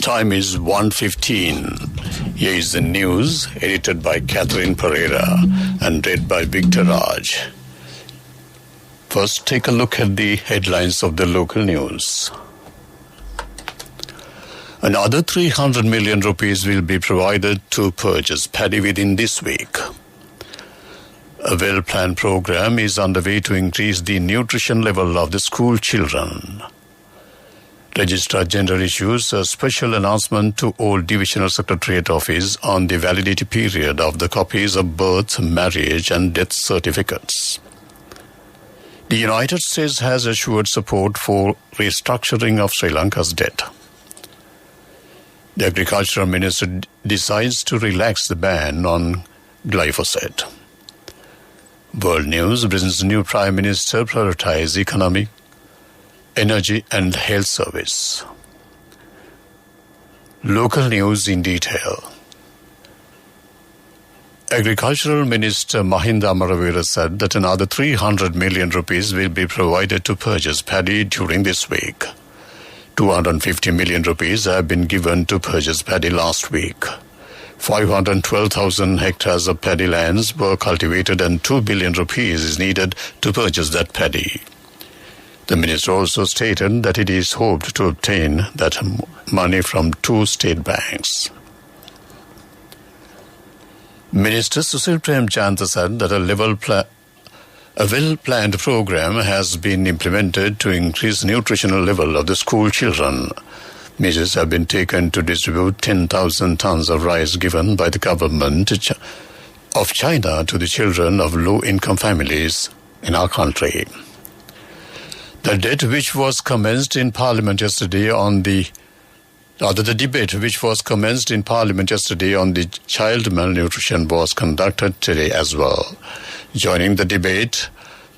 Time is 1:15. Here is the news, edited by Catherine Pereira and read by Victor Raj. First, take a look at the headlines of the local news. Another 300 million rupees will be provided to purchase paddy within this week. A well-planned program is underway to increase the nutrition level of the school children. Registrar General issues a special announcement to all Divisional Secretariat Office on the validity period of the copies of birth, marriage and death certificates. The United States has assured support for restructuring of Sri Lanka's debt. The Agricultural Minister decides to relax the ban on glyphosate. World News: Britain's new Prime Minister prioritizes economic, energy and health service. Local news in detail. Agricultural Minister Mahinda Amaravira said that another 300 million rupees will be provided to purchase paddy during this week. 250 million rupees have been given to purchase paddy last week. 512,000 hectares of paddy lands were cultivated and 2 billion rupees is needed to purchase that paddy. The minister also stated that it is hoped to obtain that money from 2 state banks. Minister Susil Premchand said that a well-planned program has been implemented to increase nutritional level of the school children. Measures have been taken to distribute 10,000 tons of rice given by the government of China to the children of low-income families in our country. The debate which was commenced in Parliament yesterday on the child malnutrition was conducted today as well. Joining the debate,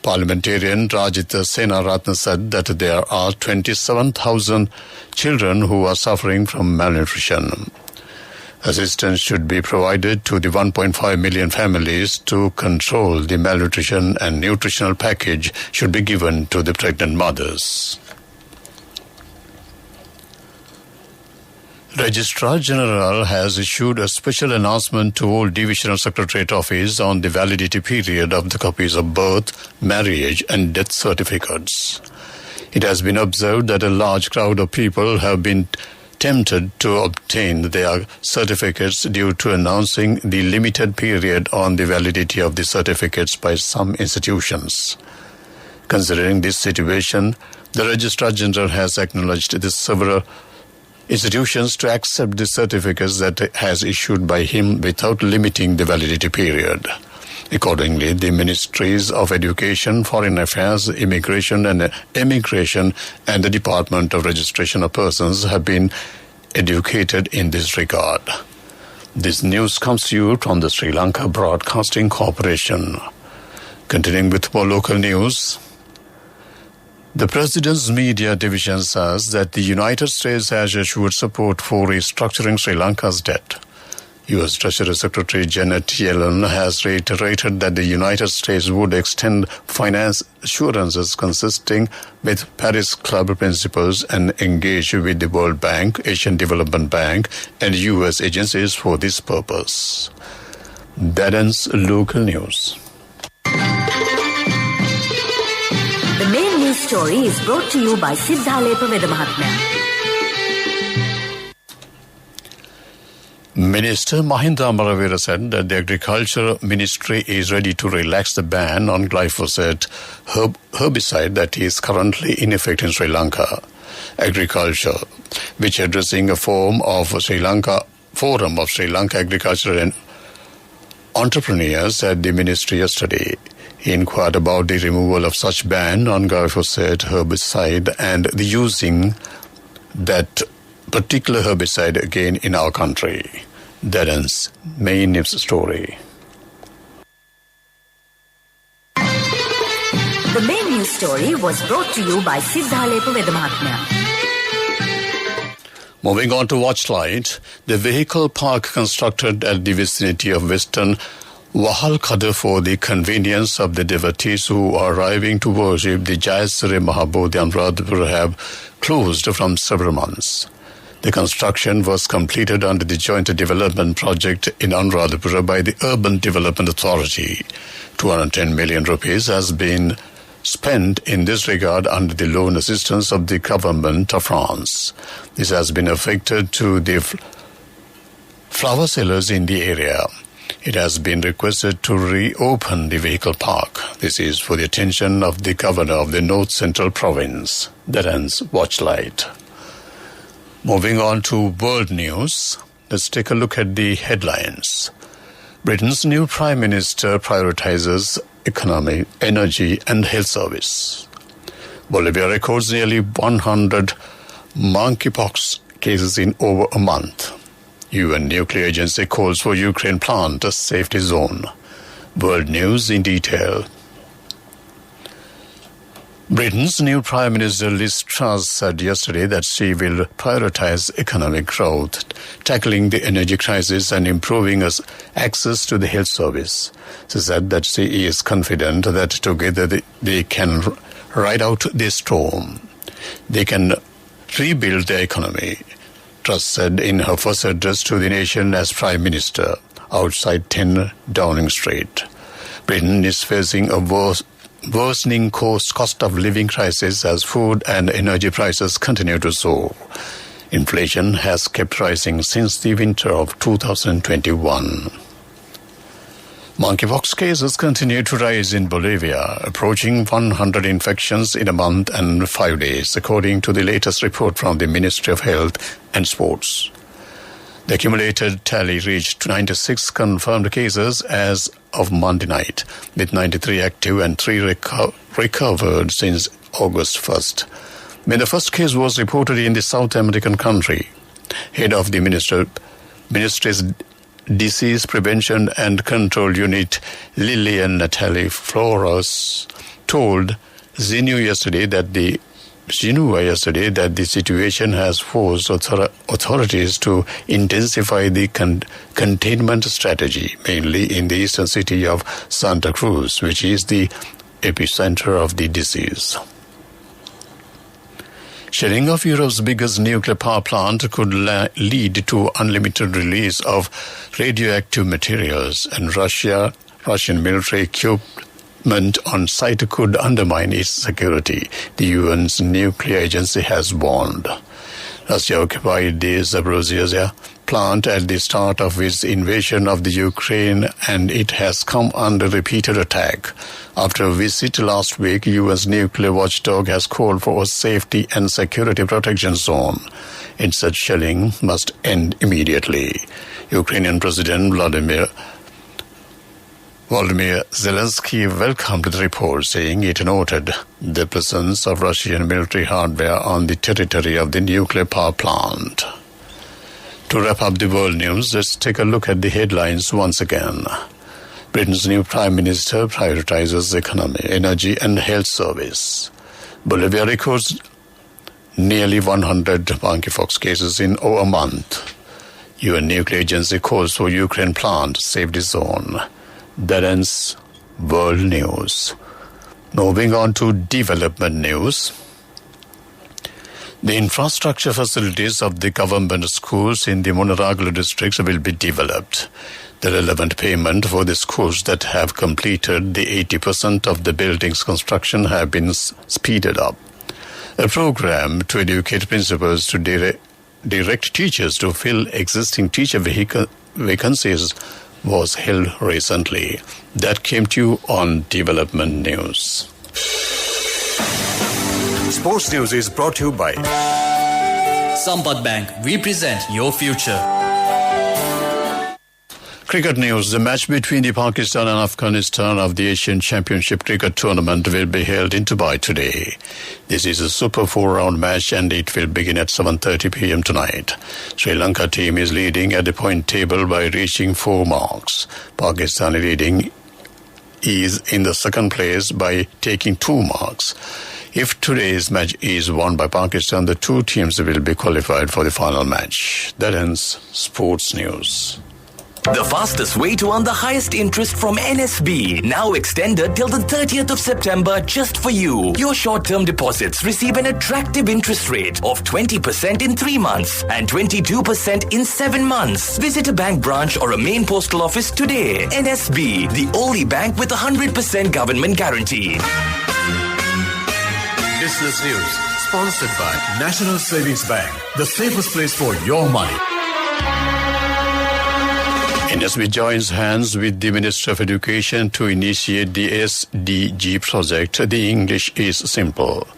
Parliamentarian Rajita Senaratne said that there are 27,000 children who are suffering from malnutrition. Assistance should be provided to the 1.5 million families to control the malnutrition, and nutritional package should be given to the pregnant mothers. Registrar General has issued a special announcement to all Divisional Secretariat Office on the validity period of the copies of birth, marriage and death certificates. It has been observed that a large crowd of people have been tempted to obtain their certificates due to announcing the limited period on the validity of the certificates by some institutions. Considering this situation, the Registrar General has acknowledged the several institutions to accept the certificates that has issued by him without limiting the validity period. Accordingly, the Ministries of Education, Foreign Affairs, Immigration and the Department of Registration of Persons have been educated in this regard. This news comes to you from the Sri Lanka Broadcasting Corporation. Continuing with more local news. The President's Media Division says that the United States has assured support for restructuring Sri Lanka's debt. U.S. Treasury Secretary Janet Yellen has reiterated that the United States would extend finance assurances consisting with Paris Club principles and engage with the World Bank, Asian Development Bank and U.S. agencies for this purpose. That ends local news. The main news story is brought to you by Siddhalepa Vedamahatmya. Minister Mahinda Amaravira said that the Agriculture Ministry is ready to relax the ban on glyphosate herbicide that is currently in effect in Sri Lanka. Agriculture, which addressing a forum of Sri Lanka agricultural and entrepreneurs at the ministry yesterday. He inquired about the removal of such ban on glyphosate herbicide and the using that particular herbicide again in our country. That ends main news story. The main news story was brought to you by Siddhalepa Vedamahatmya. Moving on to Watchlight, the vehicle park constructed at the vicinity of Western Wahalkada for the convenience of the devotees who are arriving to worship the Jayasri Mahabodhi and Radhapur have closed from several months. The construction was completed under the joint development project in Anuradhapura by the Urban Development Authority. 210 million rupees has been spent in this regard under the loan assistance of the government of France. This has been affected to the flower sellers in the area. It has been requested to reopen the vehicle park. This is for the attention of the governor of the North Central Province. That ends Watchlight. Moving on to world news, let's take a look at the headlines. Britain's new Prime Minister prioritizes economy, energy and health service. Bolivia records nearly 100 monkeypox cases in over a month. UN Nuclear Agency calls for Ukraine plant a safety zone. World news in detail. Britain's new Prime Minister Liz Truss said yesterday that she will prioritize economic growth, tackling the energy crisis and improving access to the health service. She said that she is confident that together they can ride out this storm. They can rebuild their economy, Truss said in her first address to the nation as Prime Minister outside 10 Downing Street. Britain is facing a worsening cost of living crisis as food and energy prices continue to soar. Inflation has kept rising since the winter of 2021. Monkeypox cases continue to rise in Bolivia, approaching 100 infections in a month and 5 days, according to the latest report from the Ministry of Health and Sports. The accumulated tally reached 96 confirmed cases as of Monday night, with 93 active and 3 recovered since August 1st. When the first case was reported in the South American country, head of the Ministry's Disease Prevention and Control Unit, Lilian Natalie Flores, told Xinhua yesterday that the situation has forced authorities to intensify the containment strategy, mainly in the eastern city of Santa Cruz, which is the epicenter of the disease. Shelling of Europe's biggest nuclear power plant could lead to unlimited release of radioactive materials, and Russian military equipment on site could undermine its security, the UN's nuclear agency has warned. Russia occupied the Zaporizhzhia plant at the start of its invasion of the Ukraine, and it has come under repeated attack. After a visit last week, UN's nuclear watchdog has called for a safety and security protection zone. It said shelling must end immediately. Ukrainian President Volodymyr Zelensky welcomed the report, saying it noted the presence of Russian military hardware on the territory of the nuclear power plant. To wrap up the world news, let's take a look at the headlines once again. Britain's new Prime Minister prioritizes economy, energy and health service. Bolivia records nearly 100 monkeypox cases in over a month. UN Nuclear Agency calls for Ukraine plant safety zone. That ends world news. Moving on to development news. The infrastructure facilities of the government schools in the Munaragala district will be developed. The relevant payment for the schools that have completed the 80% of the building's construction have been speeded up. A program to educate principals to direct teachers to fill existing teacher vacancies was held recently. That came to you on Development News. Sports News is brought to you by Sampat Bank. We present your future. Cricket news. The match between the Pakistan and Afghanistan of the Asian Championship Cricket Tournament will be held in Dubai today. This is a Super 4-round match and it will begin at 7:30 p.m. tonight. Sri Lanka team is leading at the point table by reaching 4 marks. Pakistan leading is in the second place by taking 2 marks. If today's match is won by Pakistan, the two teams will be qualified for the final match. That ends Sports News. The fastest way to earn the highest interest from NSB, now extended till the 30th of September just for you. Your short-term deposits receive an attractive interest rate of 20% in 3 months and 22% in 7 months. Visit a bank branch or a main postal office today. NSB, the only bank with 100% government guarantee. Business News, sponsored by National Savings Bank, the safest place for your money. NSB joins hands with the Ministry of Education to initiate the SDG project, The English is Simple.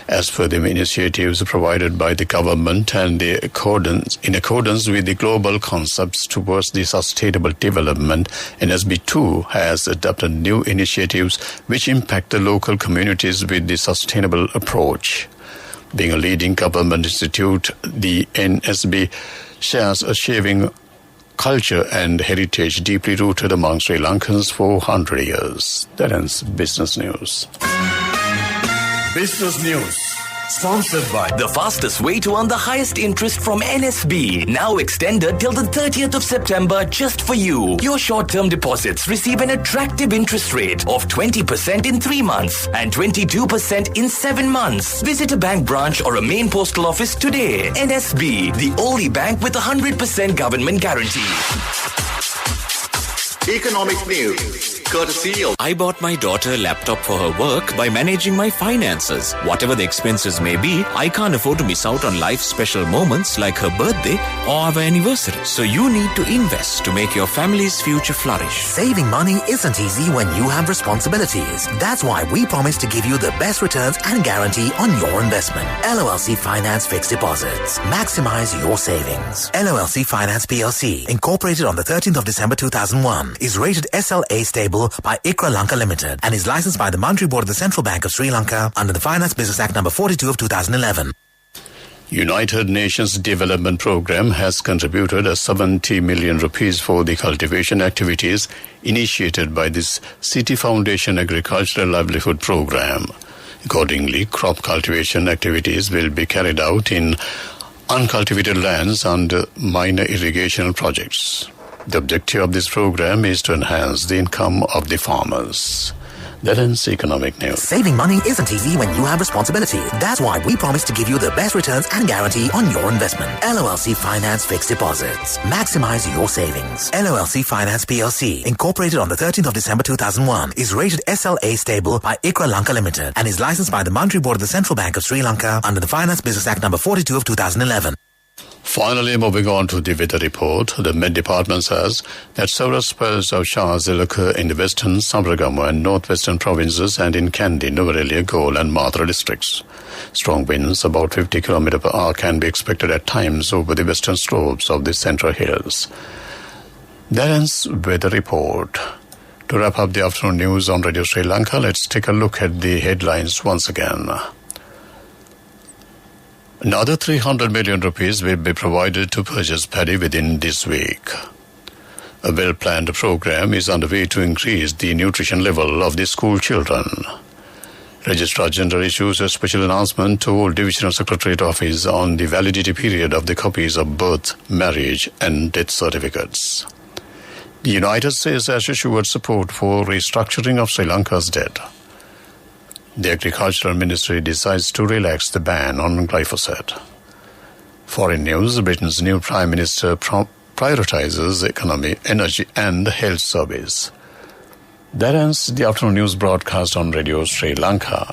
As per the initiatives provided by the government and in accordance with the global concepts towards the sustainable development, NSB too has adopted new initiatives which impact the local communities with the sustainable approach. Being a leading government institute, the NSB shares a sharing culture and heritage deeply rooted among Sri Lankans for 100 years. That ends Business News. Business News, sponsored by The fastest way to earn the highest interest from NSB, now extended till the 30th of September just for you. Your short-term deposits receive an attractive interest rate of 20% in 3 months and 22% in 7 months. Visit a bank branch or a main postal office today. NSB, the only bank with 100% government guarantee. Economic news, courtesy of... I bought my daughter a laptop for her work by managing my finances. Whatever the expenses may be, I can't afford to miss out on life's special moments like her birthday or our anniversary. So you need to invest to make your family's future flourish. Saving money isn't easy when you have responsibilities. That's why we promise to give you the best returns and guarantee on your investment. LOLC Finance Fixed Deposits. Maximize your savings. LOLC Finance PLC, incorporated on the 13th of December 2001, is rated SLA stable by ICRA Lanka Limited and is licensed by the Monetary Board of the Central Bank of Sri Lanka under the Finance Business Act number 42 of 2011. United Nations Development Programme has contributed a 70 million rupees for the cultivation activities initiated by this City Foundation Agricultural Livelihood Programme. Accordingly, crop cultivation activities will be carried out in uncultivated lands under minor irrigation projects. The objective of this program is to enhance the income of the farmers. That ends Economic News. Saving money isn't easy when you have responsibility. That's why we promise to give you the best returns and guarantee on your investment. LOLC Finance Fixed Deposits. Maximize your savings. LOLC Finance PLC, incorporated on the 13th of December 2001, is rated SLA stable by ICRA Lanka Limited and is licensed by the Monetary Board of the Central Bank of Sri Lanka under the Finance Business Act number 42 of 2011. Finally, moving on to the weather report, the Met Department says that several spells of showers will occur in the western, Sabaragamu and northwestern provinces and in Kandy, Nuwara, Galle and Madra districts. Strong winds, about 50 km per hour, can be expected at times over the western slopes of the central hills. That ends weather report. To wrap up the afternoon news on Radio Sri Lanka, let's take a look at the headlines once again. Another 300 million rupees will be provided to purchase paddy within this week. A well-planned program is underway to increase the nutrition level of the school children. Registrar General issues a special announcement to all Divisional Secretariat Office on the validity period of the copies of birth, marriage and death certificates. The United States has assured support for restructuring of Sri Lanka's debt. The Agricultural Ministry decides to relax the ban on glyphosate. Foreign news, Britain's new Prime Minister prioritizes economy, energy and health service. That ends the afternoon news broadcast on Radio Sri Lanka.